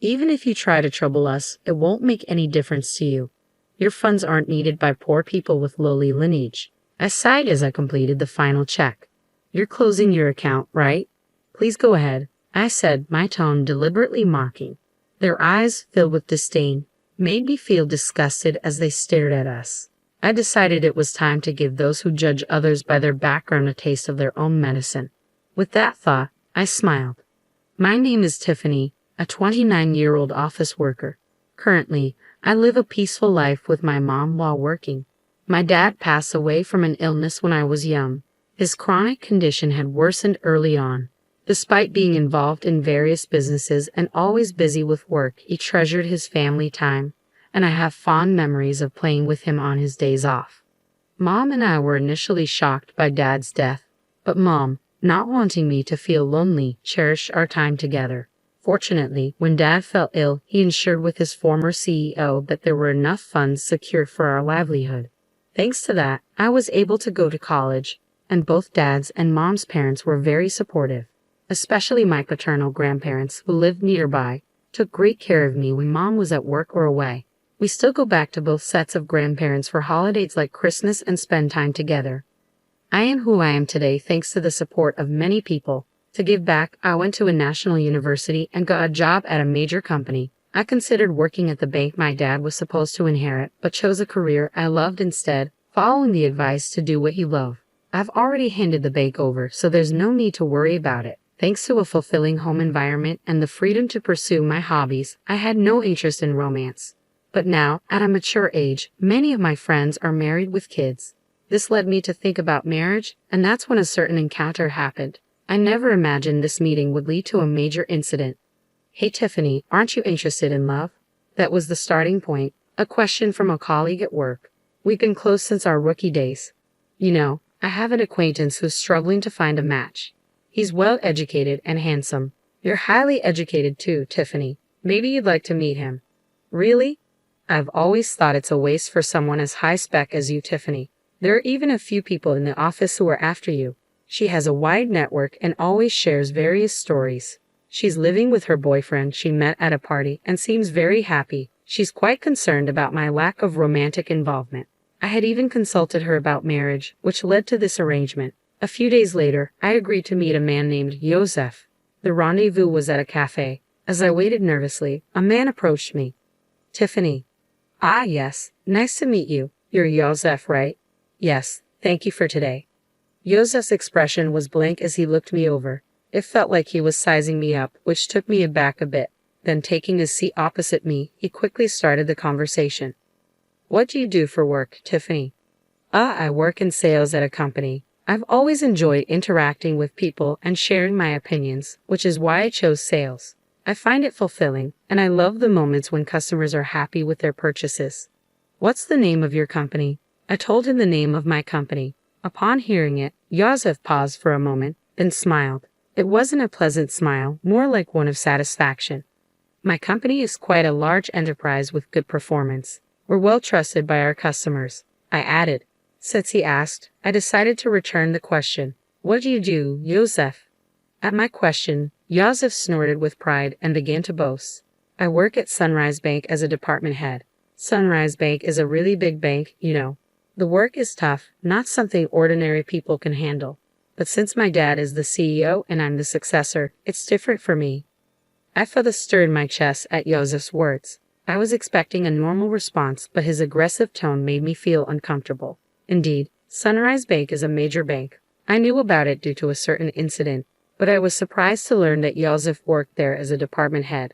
Even if you try to trouble us, it won't make any difference to you. Your funds aren't needed by poor people with lowly lineage. I sighed as I completed the final check. You're closing your account, right? Please go ahead, I said, my tone deliberately mocking. Their eyes, filled with disdain, made me feel disgusted as they stared at us. I decided it was time to give those who judge others by their background a taste of their own medicine. With that thought, I smiled. My name is Tiffany, a 29-year-old office worker. Currently, I live a peaceful life with my mom while working. My dad passed away from an illness when I was young. His chronic condition had worsened early on. Despite being involved in various businesses and always busy with work, he treasured his family time, and I have fond memories of playing with him on his days off. Mom and I were initially shocked by Dad's death, but Mom, not wanting me to feel lonely, cherished our time together. Fortunately, when Dad fell ill, he ensured with his former CEO that there were enough funds secured for our livelihood. Thanks to that, I was able to go to college, and both Dad's and Mom's parents were very supportive. Especially my paternal grandparents, who lived nearby, took great care of me when Mom was at work or away. We still go back to both sets of grandparents for holidays like Christmas and spend time together. I am who I am today thanks to the support of many people. To give back, I went to a national university and got a job at a major company. I considered working at the bank my dad was supposed to inherit, but chose a career I loved instead, following the advice to do what you love. I've already handed the bank over, so there's no need to worry about it. Thanks to a fulfilling home environment and the freedom to pursue my hobbies, I had no interest in romance. But now, at a mature age, many of my friends are married with kids. This led me to think about marriage, and that's when a certain encounter happened. I never imagined this meeting would lead to a major incident. Hey Tiffany, aren't you interested in love? That was the starting point, a question from a colleague at work. We've been close since our rookie days. You know, I have an acquaintance who's struggling to find a match. He's well educated and handsome. You're highly educated too, Tiffany. Maybe you'd like to meet him. Really? I've always thought it's a waste for someone as high spec as you, Tiffany. There are even a few people in the office who are after you. She has a wide network and always shares various stories. She's living with her boyfriend she met at a party and seems very happy. She's quite concerned about my lack of romantic involvement. I had even consulted her about marriage, which led to this arrangement. A few days later, I agreed to meet a man named Joseph. The rendezvous was at a cafe. As I waited nervously, a man approached me. Tiffany. Ah, yes. Nice to meet you. You're Joseph, right? Yes. Thank you for today. Joseph's expression was blank as he looked me over. It felt like he was sizing me up, which took me aback a bit. Then taking his seat opposite me, he quickly started the conversation. What do you do for work, Tiffany? I work in sales at a company. I've always enjoyed interacting with people and sharing my opinions, which is why I chose sales. I find it fulfilling, and I love the moments when customers are happy with their purchases. What's the name of your company? I told him the name of my company. Upon hearing it, Joseph paused for a moment, then smiled. It wasn't a pleasant smile, more like one of satisfaction. My company is quite a large enterprise with good performance. We're well trusted by our customers, I added. Since he asked, I decided to return the question. What do you do, Joseph? At my question, Joseph snorted with pride and began to boast. I work at Sunrise Bank as a department head. Sunrise Bank is a really big bank, you know. The work is tough, not something ordinary people can handle. But since my dad is the CEO and I'm the successor, it's different for me. I felt a stir in my chest at Joseph's words. I was expecting a normal response, but his aggressive tone made me feel uncomfortable. Indeed, Sunrise Bank is a major bank. I knew about it due to a certain incident, but I was surprised to learn that Joseph worked there as a department head.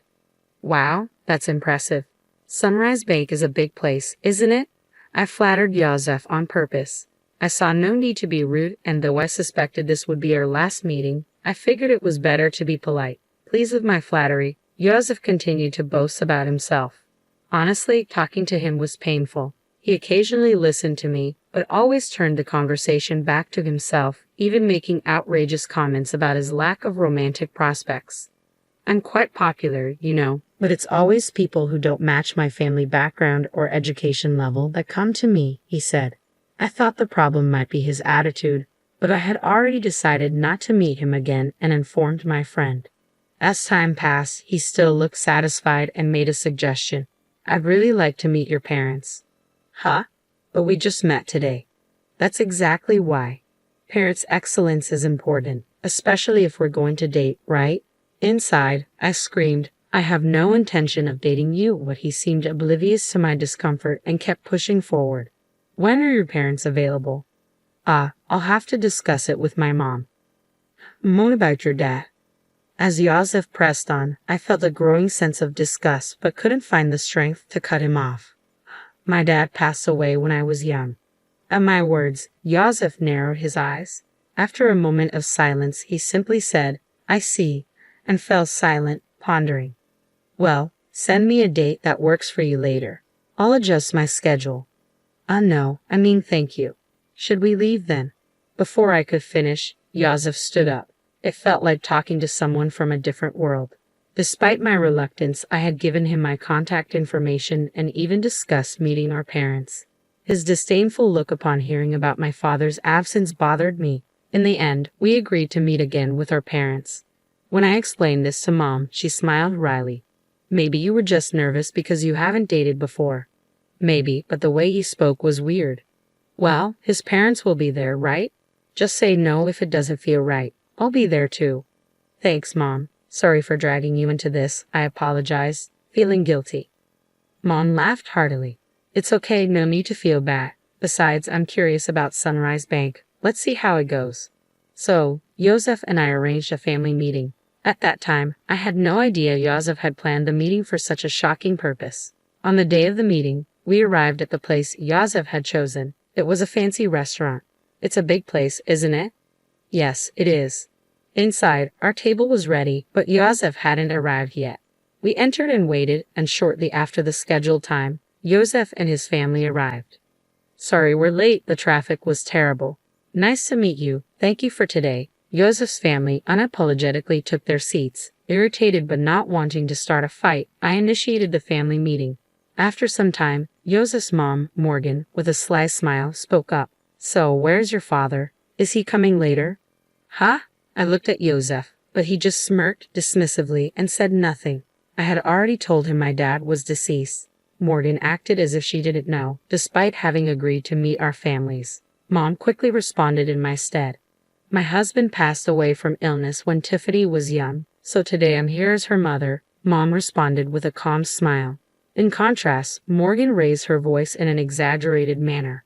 Wow, that's impressive. Sunrise Bank is a big place, isn't it? I flattered Joseph on purpose. I saw no need to be rude, and though I suspected this would be our last meeting, I figured it was better to be polite. Pleased with my flattery, Joseph continued to boast about himself. Honestly, talking to him was painful. He occasionally listened to me, but always turned the conversation back to himself, even making outrageous comments about his lack of romantic prospects. I'm quite popular, you know, but it's always people who don't match my family background or education level that come to me, he said. I thought the problem might be his attitude, but I had already decided not to meet him again and informed my friend. As time passed, he still looked satisfied and made a suggestion. I'd really like to meet your parents. Huh? But we just met today. That's exactly why. Parents' excellence is important, especially if we're going to date, right? Inside, I screamed, I have no intention of dating you, but he seemed oblivious to my discomfort and kept pushing forward. When are your parents available? I'll have to discuss it with my mom. What about your dad? As Yosef pressed on, I felt a growing sense of disgust but couldn't find the strength to cut him off. My dad passed away when I was young. At my words, Yosef narrowed his eyes. After a moment of silence, he simply said, I see, and fell silent, pondering. Well, send me a date that works for you later. I'll adjust my schedule. No, thank you. Should we leave then? Before I could finish, Yosef stood up. It felt like talking to someone from a different world. Despite my reluctance, I had given him my contact information and even discussed meeting our parents. His disdainful look upon hearing about my father's absence bothered me. In the end, we agreed to meet again with our parents. When I explained this to Mom, she smiled wryly. Maybe you were just nervous because you haven't dated before. Maybe, but the way he spoke was weird. Well, his parents will be there, right? Just say no if it doesn't feel right. I'll be there too. Thanks, Mom. Sorry for dragging you into this, I apologized, feeling guilty. Mom laughed heartily. It's okay, no need to feel bad. Besides, I'm curious about Sunrise Bank. Let's see how it goes. So, Yosef and I arranged a family meeting. At that time, I had no idea Yosef had planned the meeting for such a shocking purpose. On the day of the meeting, we arrived at the place Yosef had chosen. It was a fancy restaurant. It's a big place, isn't it? Yes, it is. Inside, our table was ready, but Yosef hadn't arrived yet. We entered and waited, and shortly after the scheduled time, Yosef and his family arrived. Sorry we're late, the traffic was terrible. Nice to meet you, thank you for today. Yosef's family unapologetically took their seats. Irritated but not wanting to start a fight, I initiated the family meeting. After some time, Yosef's mom, Morgan, with a sly smile, spoke up. So, where's your father? Is he coming later? Huh? I looked at Yosef, but he just smirked dismissively and said nothing. I had already told him my dad was deceased. Morgan acted as if she didn't know, despite having agreed to meet our families. Mom quickly responded in my stead. My husband passed away from illness when Tiffany was young, so today I'm here as her mother, Mom responded with a calm smile. In contrast, Morgan raised her voice in an exaggerated manner.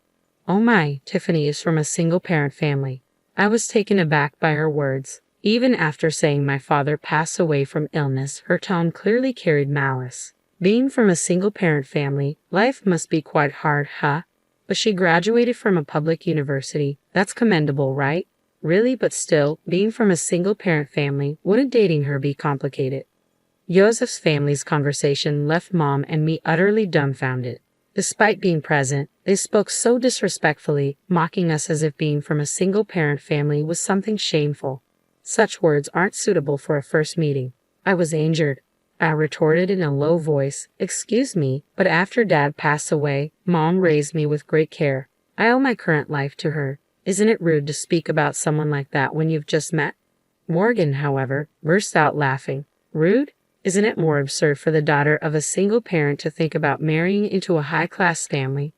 Oh my, Tiffany is from a single-parent family. I was taken aback by her words. Even after saying my father passed away from illness, her tone clearly carried malice. Being from a single-parent family, life must be quite hard, huh? But she graduated from a public university. That's commendable, right? Really, but still, being from a single-parent family, wouldn't dating her be complicated? Yosef's family's conversation left Mom and me utterly dumbfounded. Despite being present, they spoke so disrespectfully, mocking us as if being from a single-parent family was something shameful. Such words aren't suitable for a first meeting. I was injured. I retorted in a low voice, excuse me, but after Dad passed away, Mom raised me with great care. I owe my current life to her. Isn't it rude to speak about someone like that when you've just met? Morgan, however, burst out laughing. Rude? Isn't it more absurd for the daughter of a single parent to think about marrying into a high-class family?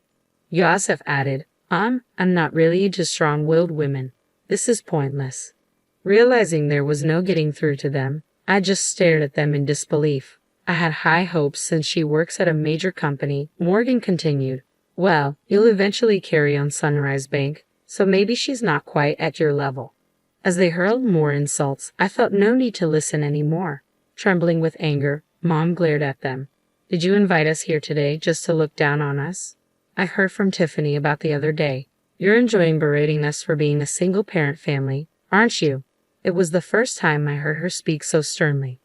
Yosef added, I'm not really into strong-willed women. This is pointless. Realizing there was no getting through to them, I just stared at them in disbelief. I had high hopes since she works at a major company. Morgan continued, well, you'll eventually carry on Sunrise Bank, so maybe she's not quite at your level. As they hurled more insults, I felt no need to listen anymore. Trembling with anger, Mom glared at them. Did you invite us here today just to look down on us? I heard from Tiffany about the other day. You're enjoying berating us for being a single-parent family, aren't you? It was the first time I heard her speak so sternly.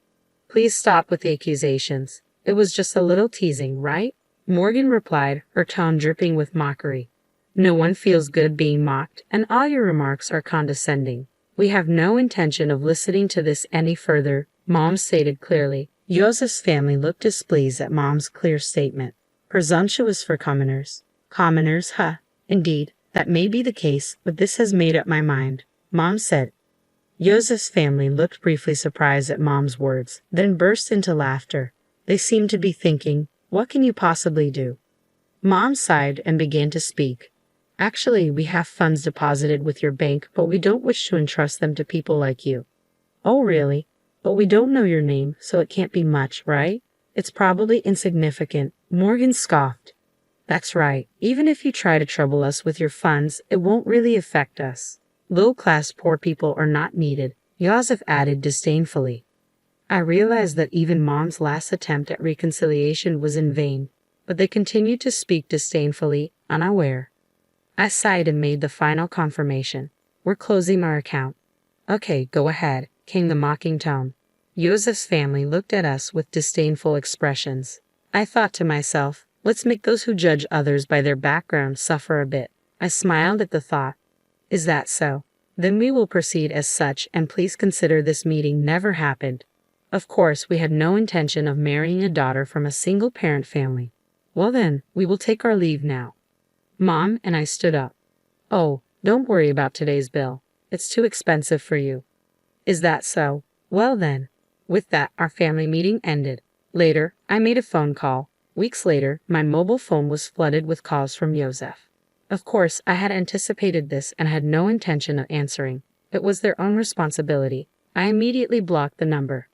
Please stop with the accusations. It was just a little teasing, right? Morgan replied, her tone dripping with mockery. No one feels good being mocked, and all your remarks are condescending. We have no intention of listening to this any further, Mom stated clearly. Yosef's family looked displeased at Mom's clear statement. Presumptuous for commoners. Commoners, huh? Indeed, that may be the case, but this has made up my mind, Mom said. Yosef's family looked briefly surprised at Mom's words, then burst into laughter. They seemed to be thinking, what can you possibly do? Mom sighed and began to speak. Actually, we have funds deposited with your bank, but we don't wish to entrust them to people like you. Oh, really? But we don't know your name, so it can't be much, right? It's probably insignificant. Morgan scoffed. That's right. Even if you try to trouble us with your funds, it won't really affect us. Low-class poor people are not needed, Yosef added disdainfully. I realized that even Mom's last attempt at reconciliation was in vain, but they continued to speak disdainfully, unaware. I sighed and made the final confirmation. We're closing our account. Okay, go ahead, came the mocking tone. Yosef's family looked at us with disdainful expressions. I thought to myself, let's make those who judge others by their background suffer a bit. I smiled at the thought. Is that so? Then we will proceed as such, and please consider this meeting never happened. Of course, we had no intention of marrying a daughter from a single-parent family. Well then, we will take our leave now. Mom and I stood up. Oh, don't worry about today's bill. It's too expensive for you. Is that so? Well then. With that, our family meeting ended. Later, I made a phone call. Weeks later, my mobile phone was flooded with calls from Yosef. Of course, I had anticipated this and had no intention of answering. It was their own responsibility. I immediately blocked the number.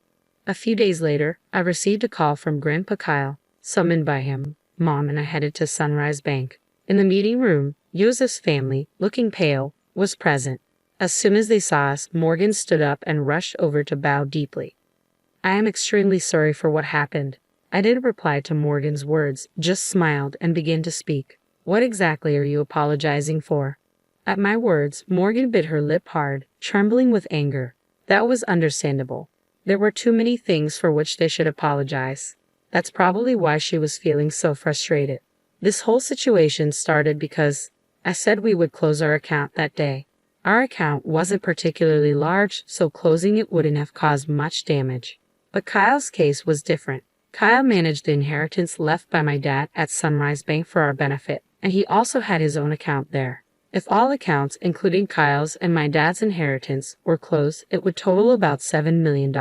A few days later, I received a call from Grandpa Kyle. Summoned by him, Mom and I headed to Sunrise Bank. In the meeting room, Yosef's family, looking pale, was present. As soon as they saw us, Morgan stood up and rushed over to bow deeply. I am extremely sorry for what happened. I didn't reply to Morgan's words, just smiled and began to speak. What exactly are you apologizing for? At my words, Morgan bit her lip hard, trembling with anger. That was understandable. There were too many things for which they should apologize. That's probably why she was feeling so frustrated. This whole situation started because I said we would close our account that day. Our account wasn't particularly large, so closing it wouldn't have caused much damage. But Kyle's case was different. Kyle managed the inheritance left by my dad at Sunrise Bank for our benefit, and he also had his own account there. If all accounts, including Kyle's and my dad's inheritance, were closed, it would total about $7 million.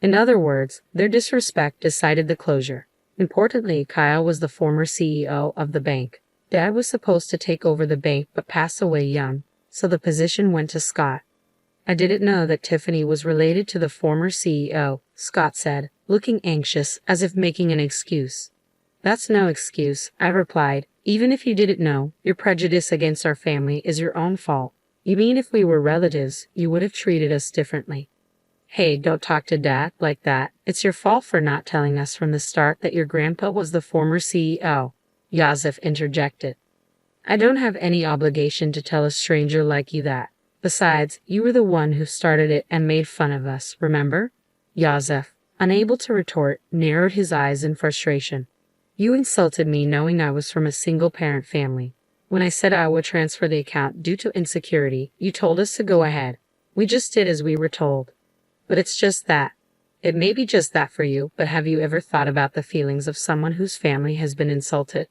In other words, their disrespect decided the closure. Importantly, Kyle was the former CEO of the bank. Dad was supposed to take over the bank but passed away young, so the position went to Scott. I didn't know that Tiffany was related to the former CEO, Scott said, looking anxious, as if making an excuse. That's no excuse, I replied. Even if you didn't know, your prejudice against our family is your own fault. You mean if we were relatives, you would have treated us differently? Hey, don't talk to Dad like that. It's your fault for not telling us from the start that your grandpa was the former CEO, Yosef interjected. I don't have any obligation to tell a stranger like you that. Besides, you were the one who started it and made fun of us, remember? Yosef, unable to retort, narrowed his eyes in frustration. You insulted me knowing I was from a single-parent family. When I said I would transfer the account due to insecurity, you told us to go ahead. We just did as we were told. But it's just that. It may be just that for you, but have you ever thought about the feelings of someone whose family has been insulted?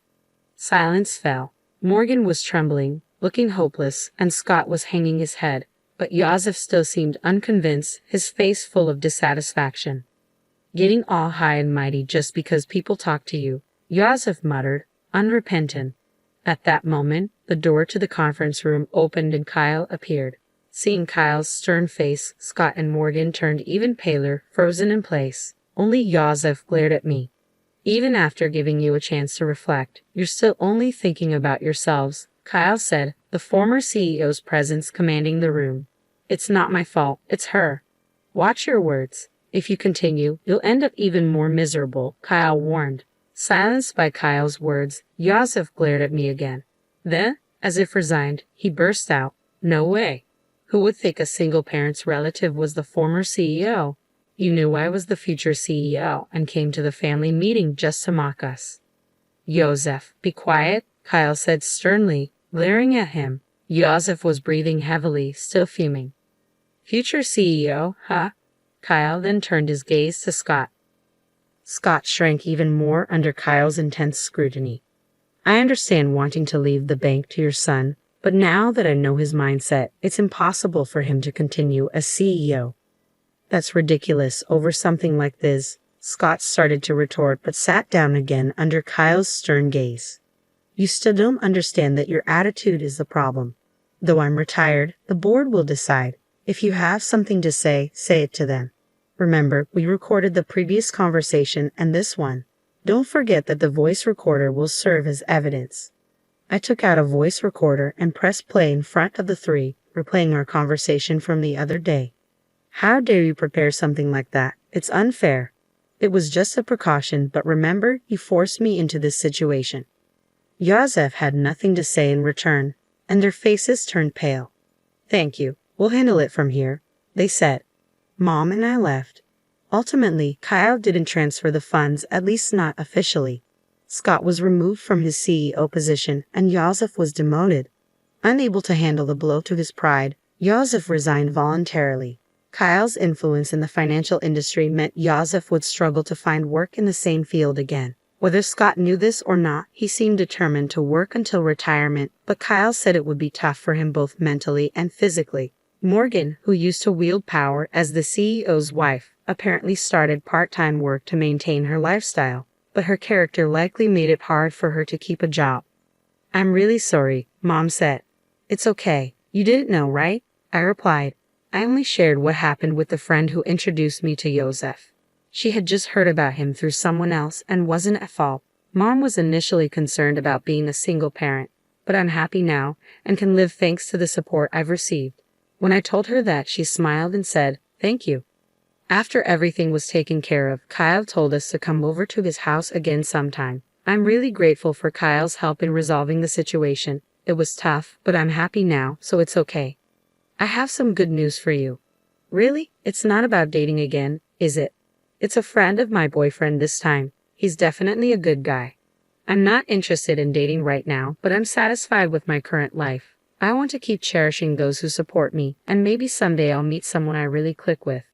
Silence fell. Morgan was trembling, looking hopeless, and Scott was hanging his head, but Yosef still seemed unconvinced, his face full of dissatisfaction. Getting all high and mighty just because people talk to you, Yosef muttered, unrepentant. At that moment, the door to the conference room opened and Kyle appeared. Seeing Kyle's stern face, Scott and Morgan turned even paler, frozen in place. Only Yosef glared at me. Even after giving you a chance to reflect, you're still only thinking about yourselves, Kyle said, the former CEO's presence commanding the room. It's not my fault, it's her. Watch your words. If you continue, you'll end up even more miserable, Kyle warned. Silenced by Kyle's words, Yosef glared at me again. Then, as if resigned, he burst out, No way. Who would think a single parent's relative was the former CEO? You knew I was the future CEO and came to the family meeting just to mock us. Yosef, be quiet, Kyle said sternly, glaring at him. Yosef was breathing heavily, still fuming. Future CEO, huh? Kyle then turned his gaze to Scott. Scott shrank even more under Kyle's intense scrutiny. I understand wanting to leave the bank to your son, But now that I know his mindset, it's impossible for him to continue as CEO. That's ridiculous over something like this, Scott started to retort but sat down again under Kyle's stern gaze. You still don't understand that your attitude is the problem. Though I'm retired, the board will decide. If you have something to say, say it to them. Remember, we recorded the previous conversation and this one. Don't forget that the voice recorder will serve as evidence. I took out a voice recorder and pressed play in front of the three, replaying our conversation from the other day. How dare you prepare something like that? It's unfair. It was just a precaution, but remember, you forced me into this situation. Joseph had nothing to say in return, and their faces turned pale. Thank you. We'll handle it from here, they said. Mom and I left. Ultimately, Kyle didn't transfer the funds, at least not officially. Scott was removed from his CEO position, and Joseph was demoted. Unable to handle the blow to his pride, Joseph resigned voluntarily. Kyle's influence in the financial industry meant Joseph would struggle to find work in the same field again. Whether Scott knew this or not, he seemed determined to work until retirement, but Kyle said it would be tough for him both mentally and physically. Morgan, who used to wield power as the CEO's wife, apparently started part-time work to maintain her lifestyle, but her character likely made it hard for her to keep a job. I'm really sorry, Mom said. It's okay. You didn't know, right? I replied. I only shared what happened with the friend who introduced me to Joseph. She had just heard about him through someone else and wasn't at fault. Mom was initially concerned about being a single parent, but I'm happy now and can live thanks to the support I've received. When I told her that, she smiled and said, "Thank you." After everything was taken care of, Kyle told us to come over to his house again sometime. I'm really grateful for Kyle's help in resolving the situation. It was tough, but I'm happy now, so it's okay. I have some good news for you. Really? It's not about dating again, is it? It's a friend of my boyfriend this time. He's definitely a good guy. I'm not interested in dating right now, but I'm satisfied with my current life. I want to keep cherishing those who support me, and maybe someday I'll meet someone I really click with.